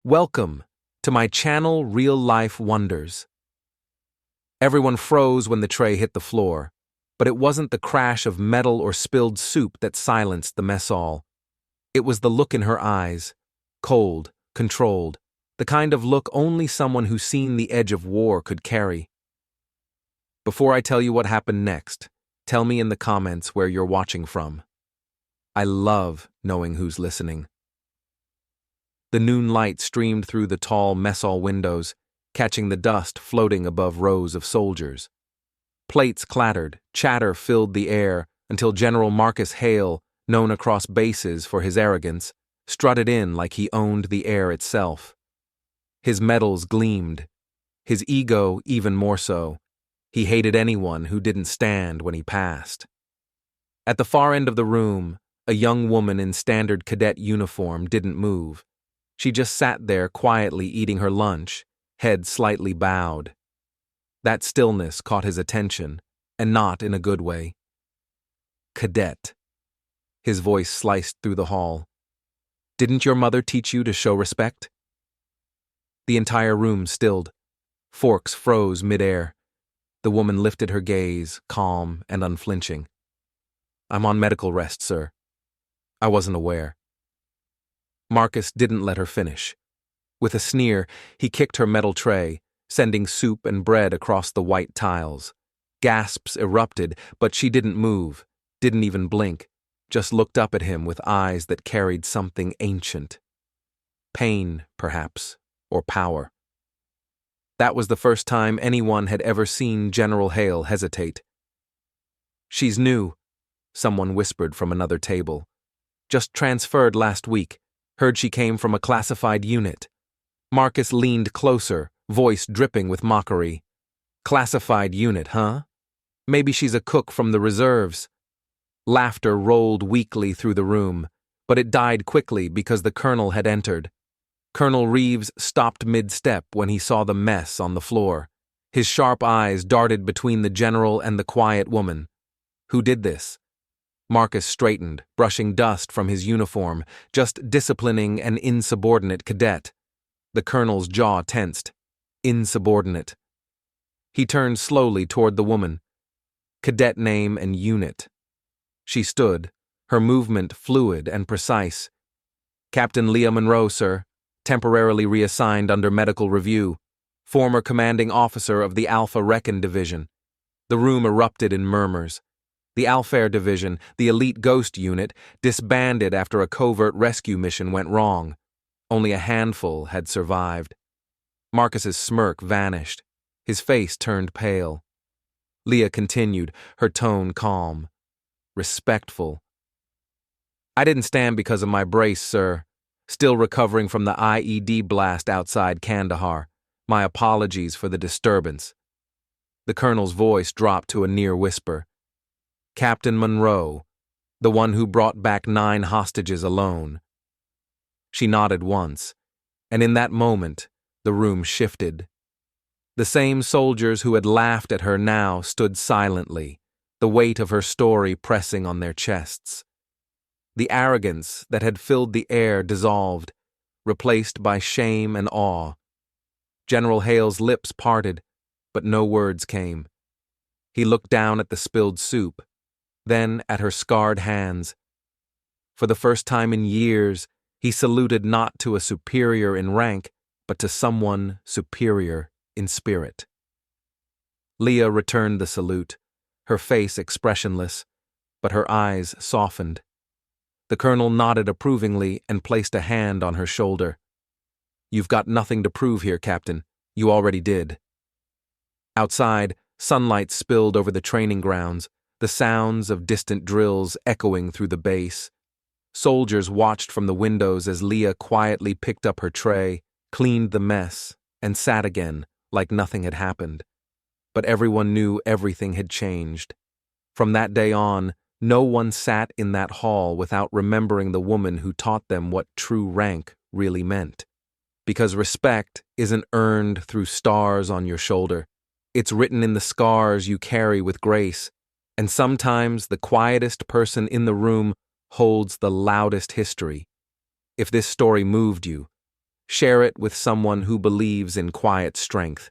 Welcome to my channel Real Life Wonders. Everyone froze when the tray hit the floor, but it wasn't the crash of metal or spilled soup that silenced the mess hall. It was the look in her eyes, cold, controlled, the kind of look only someone who's seen the edge of war could carry. Before I tell you what happened next, tell me in the comments where you're watching from. I love knowing who's listening. The noon light streamed through the tall mess hall windows, catching the dust floating above rows of soldiers. Plates clattered, chatter filled the air, until General Marcus Hale, known across bases for his arrogance, strutted in like he owned the air itself. His medals gleamed, his ego even more so. He hated anyone who didn't stand when he passed. At the far end of the room, a young woman in standard cadet uniform didn't move. She just sat there quietly eating her lunch, head slightly bowed. That stillness caught his attention, and not in a good way. "Cadet." His voice sliced through the hall. "Didn't your mother teach you to show respect?" The entire room stilled. Forks froze midair. The woman lifted her gaze, calm and unflinching. "I'm on medical rest, sir. I wasn't aware." Marcus didn't let her finish. With a sneer, he kicked her metal tray, sending soup and bread across the white tiles. Gasps erupted, but she didn't move, didn't even blink, just looked up at him with eyes that carried something ancient. Pain, perhaps, or power. That was the first time anyone had ever seen General Hale hesitate. "She's new," someone whispered from another table. "Just transferred last week. Heard she came from a classified unit." Marcus leaned closer, voice dripping with mockery. "Classified unit, huh? Maybe she's a cook from the reserves." Laughter rolled weakly through the room, but it died quickly because the colonel had entered. Colonel Reeves stopped mid-step when he saw the mess on the floor. His sharp eyes darted between the general and the quiet woman. Who did this? Marcus straightened, brushing dust from his uniform, just disciplining an insubordinate cadet. The colonel's jaw tensed. Insubordinate. He turned slowly toward the woman. Cadet name and unit. She stood, her movement fluid and precise. "Captain Leah Monroe, sir. Temporarily reassigned under medical review. Former commanding officer of the Alpha Recon Division." The room erupted in murmurs. The Alpha Division, the elite ghost unit, disbanded after a covert rescue mission went wrong. Only a handful had survived. Marcus's smirk vanished. His face turned pale. Leah continued, her tone calm, respectful. "I didn't stand because of my brace, sir. Still recovering from the IED blast outside Kandahar. My apologies for the disturbance." The colonel's voice dropped to a near whisper. "Captain Monroe, the one who brought back 9 hostages alone." She nodded once, and in that moment, the room shifted. The same soldiers who had laughed at her now stood silently, the weight of her story pressing on their chests. The arrogance that had filled the air dissolved, replaced by shame and awe. General Hale's lips parted, but no words came. He looked down at the spilled soup, then at her scarred hands. For the first time in years, he saluted not to a superior in rank, but to someone superior in spirit. Leah returned the salute, her face expressionless, but her eyes softened. The colonel nodded approvingly and placed a hand on her shoulder. "You've got nothing to prove here, Captain. You already did." Outside, sunlight spilled over the training grounds, the sounds of distant drills echoing through the base. Soldiers watched from the windows as Leah quietly picked up her tray, cleaned the mess, and sat again like nothing had happened. But everyone knew everything had changed. From that day on, no one sat in that hall without remembering the woman who taught them what true rank really meant. Because respect isn't earned through stars on your shoulder. It's written in the scars you carry with grace. And sometimes the quietest person in the room holds the loudest history. If this story moved you, Share it with someone who believes in quiet strength.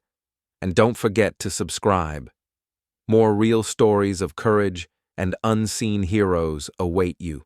And don't forget to subscribe. More real stories of courage and unseen heroes await you.